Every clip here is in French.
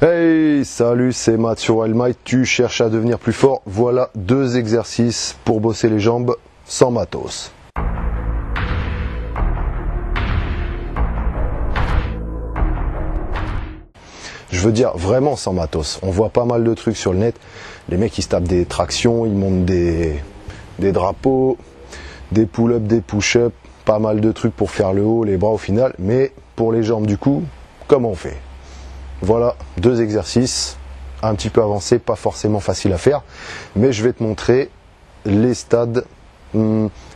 Hey, salut, c'est Matt sur Wild Might. Tu cherches à devenir plus fort? Voilà 2 exercices pour bosser les jambes sans matos. Je veux dire vraiment sans matos. On voit pas mal de trucs sur le net. Les mecs ils se tapent des tractions, ils montent des drapeaux, des pull-ups, des push-ups, pas mal de trucs pour faire le haut, les bras au final. Mais pour les jambes du coup, comment on fait? Voilà 2 exercices un petit peu avancés, pas forcément faciles à faire, mais je vais te montrer les stades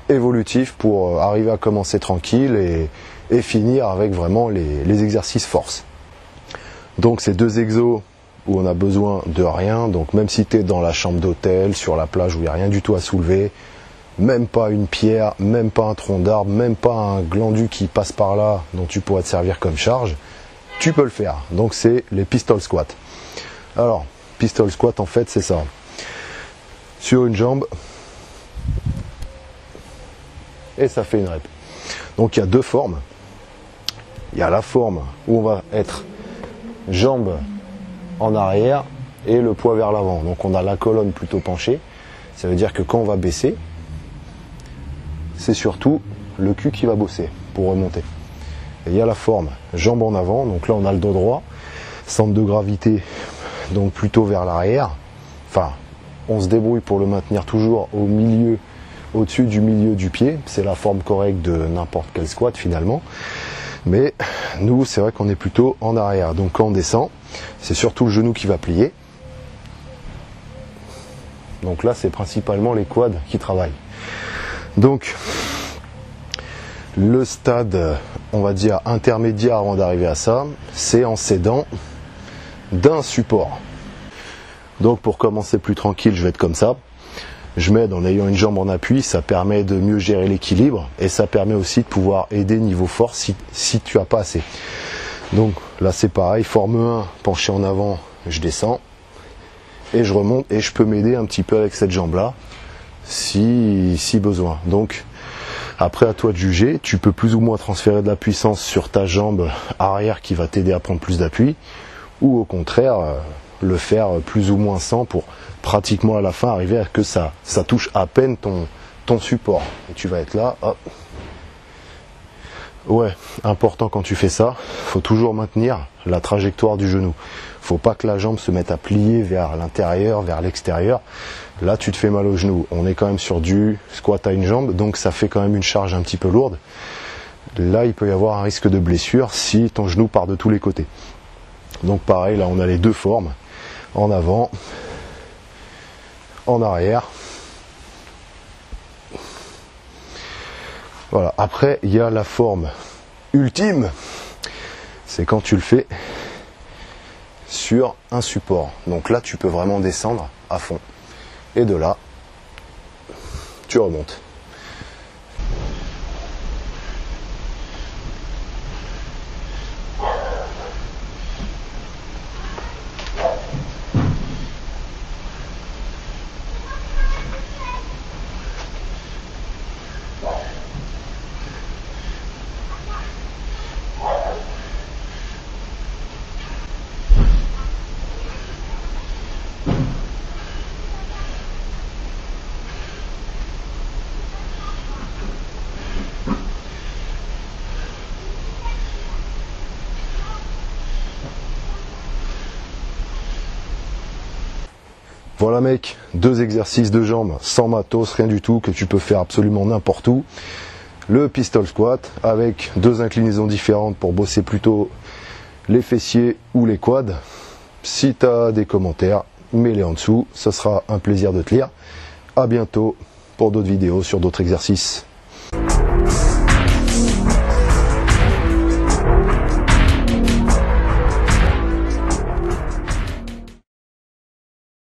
évolutifs pour arriver à commencer tranquille et finir avec vraiment les exercices force. Donc c'est 2 exos où on a besoin de rien, donc même si tu es dans la chambre d'hôtel, sur la plage où il n'y a rien du tout à soulever, même pas une pierre, même pas un tronc d'arbre, même pas un glandu qui passe par là dont tu pourrais te servir comme charge, tu peux le faire. Donc c'est les pistol squats. Alors, pistol squat en fait c'est ça. Sur une jambe, et ça fait une rep. Donc il y a 2 formes. Il y a la forme où on va être jambes en arrière et le poids vers l'avant. Donc on a la colonne plutôt penchée. Ça veut dire que quand on va baisser, c'est surtout le cul qui va bosser pour remonter. Et il y a la forme jambes en avant. Donc là on a le dos droit, centre de gravité donc plutôt vers l'arrière. Enfin, on se débrouille pour le maintenir toujours au milieu, au-dessus du milieu du pied. C'est la forme correcte de n'importe quel squat finalement. Mais nous, c'est vrai qu'on est plutôt en arrière. Donc quand on descend, c'est surtout le genou qui va plier. Donc là, c'est principalement les quads qui travaillent. Donc, le stade, on va dire intermédiaire avant d'arriver à ça, c'est en s'aidant d'un support. Donc pour commencer plus tranquille, je vais être comme ça. Je m'aide en ayant une jambe en appui, ça permet de mieux gérer l'équilibre et ça permet aussi de pouvoir aider niveau force si tu n'as pas assez. Donc là c'est pareil, forme 1, penché en avant, je descends et je remonte et je peux m'aider un petit peu avec cette jambe là si besoin. Donc après à toi de juger, tu peux plus ou moins transférer de la puissance sur ta jambe arrière qui va t'aider à prendre plus d'appui ou au contraire le faire plus ou moins sans pour pratiquement à la fin arriver à que ça touche à peine ton support. Et tu vas être là, hop. Ouais, important quand tu fais ça, faut toujours maintenir la trajectoire du genou. Faut pas que la jambe se mette à plier vers l'intérieur, vers l'extérieur. Là, tu te fais mal au genou. On est quand même sur du squat à une jambe, donc ça fait quand même une charge un petit peu lourde. Là, il peut y avoir un risque de blessure si ton genou part de tous les côtés. Donc pareil, là on a les 2 formes, en avant, en arrière. Voilà, après il y a la forme ultime, c'est quand tu le fais sur un support. Donc là tu peux vraiment descendre à fond. Et de là, tu remontes. Voilà mec, 2 exercices de jambes sans matos, rien du tout, que tu peux faire absolument n'importe où. Le pistol squat avec 2 inclinaisons différentes pour bosser plutôt les fessiers ou les quads. Si tu as des commentaires, mets-les en dessous, ce sera un plaisir de te lire. À bientôt pour d'autres vidéos sur d'autres exercices.